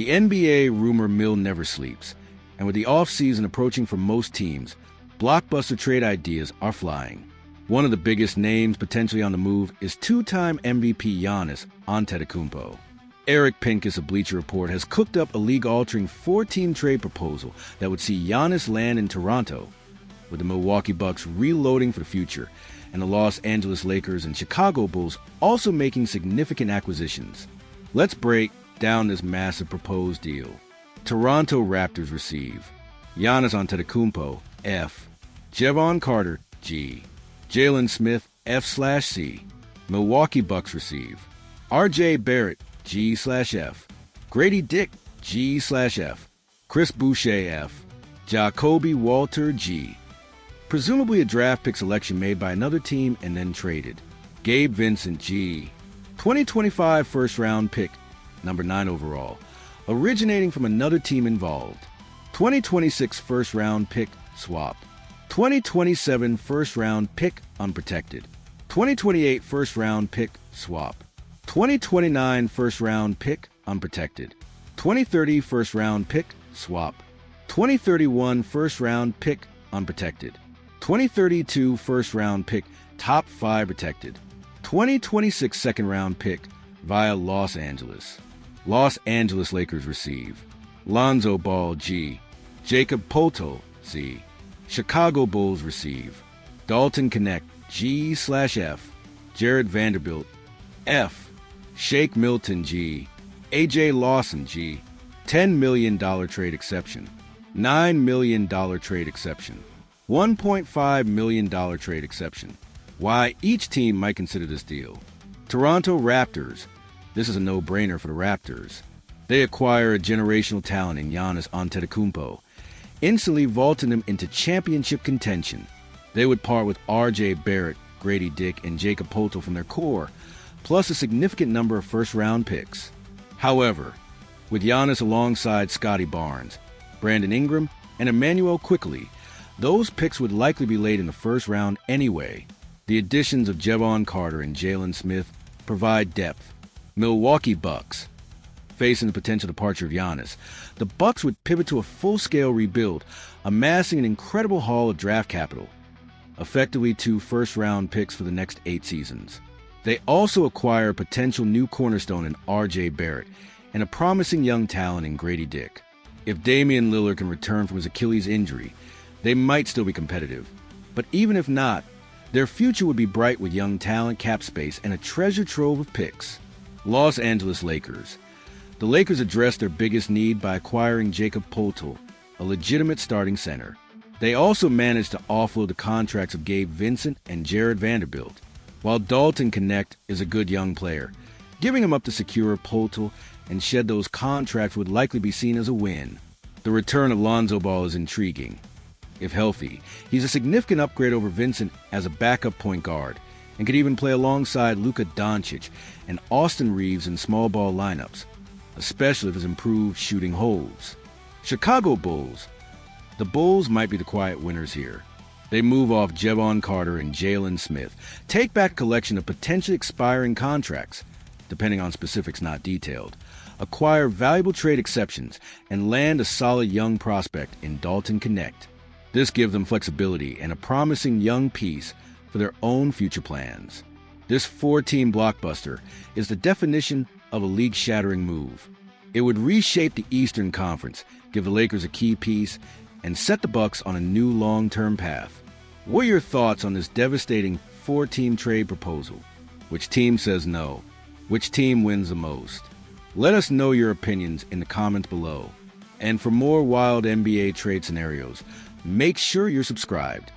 The NBA rumor mill never sleeps, and with the offseason approaching for most teams, blockbuster trade ideas are flying. One of the biggest names potentially on the move is two-time MVP Giannis Antetokounmpo. Eric Pincus of Bleacher Report has cooked up a league-altering four-team trade proposal that would see Giannis land in Toronto, with the Milwaukee Bucks reloading for the future, and the Los Angeles Lakers and Chicago Bulls also making significant acquisitions. Let's break down this massive proposed deal. Toronto Raptors receive Giannis Antetokounmpo, F. Jevon Carter, G. Jalen Smith, F/C. Milwaukee Bucks receive R.J. Barrett, G/F. Grady Dick, G/F. Chris Boucher, F. Jacoby Walter, G. Presumably a draft pick selection made by another team and then traded. Gabe Vincent, G. 2025 first-round pick, number 9 overall, originating from another team involved. 2026 first-round pick, swapped. 2027 first-round pick, unprotected. 2028 first-round pick, swap. 2029 first-round pick, unprotected. 2030 first-round pick, swap. 2031 first-round pick, unprotected. 2032 first-round pick, top 5 protected. 2026 second-round pick via Los Angeles. Los Angeles Lakers receive Lonzo Ball, G. Jacob Poeltl, C. Chicago Bulls receive Dalton Knecht, G/F. Jared Vanderbilt, F. Shake Milton, G. A.J. Lawson, G. $10 million trade exception. $9 million trade exception. $1.5 million trade exception. Why each team might consider this deal. Toronto Raptors. This is a no-brainer for the Raptors. They acquire a generational talent in Giannis Antetokounmpo, instantly vaulting them into championship contention. They would part with R.J. Barrett, Grady Dick, and Jacob Poeltl from their core, plus a significant number of first-round picks. However, with Giannis alongside Scotty Barnes, Brandon Ingram, and Emmanuel Quickley, those picks would likely be late in the first round anyway. The additions of Jevon Carter and Jalen Smith provide depth. Milwaukee Bucks. Facing the potential departure of Giannis, the Bucks would pivot to a full-scale rebuild, amassing an incredible haul of draft capital, effectively 2 first-round picks for the next 8 seasons. They also acquire a potential new cornerstone in R.J. Barrett and a promising young talent in Grady Dick. If Damian Lillard can return from his Achilles injury, they might still be competitive. But even if not, their future would be bright with young talent, cap space, and a treasure trove of picks. Los Angeles Lakers. The Lakers addressed their biggest need by acquiring Jacob Poeltl, a legitimate starting center. They also managed to offload the contracts of Gabe Vincent and Jared Vanderbilt, while Dalton Knecht is a good young player. Giving him up to secure Poeltl and shed those contracts would likely be seen as a win. The return of Lonzo Ball is intriguing. If healthy, he's a significant upgrade over Vincent as a backup point guard, and could even play alongside Luka Doncic and Austin Reeves in small ball lineups, especially if his improved shooting holds. Chicago Bulls. The Bulls might be the quiet winners here. They move off Jevon Carter and Jalen Smith, take back a collection of potentially expiring contracts, depending on specifics not detailed, acquire valuable trade exceptions, and land a solid young prospect in Dalton Knecht. This gives them flexibility and a promising young piece for their own future plans. This 4-team blockbuster is the definition of a league-shattering move. It would reshape the Eastern Conference, give the Lakers a key piece, and set the Bucks on a new long-term path. What are your thoughts on this devastating 4-team trade proposal? Which team says no? Which team wins the most? Let us know your opinions in the comments below. And for more wild NBA trade scenarios, make sure you're subscribed.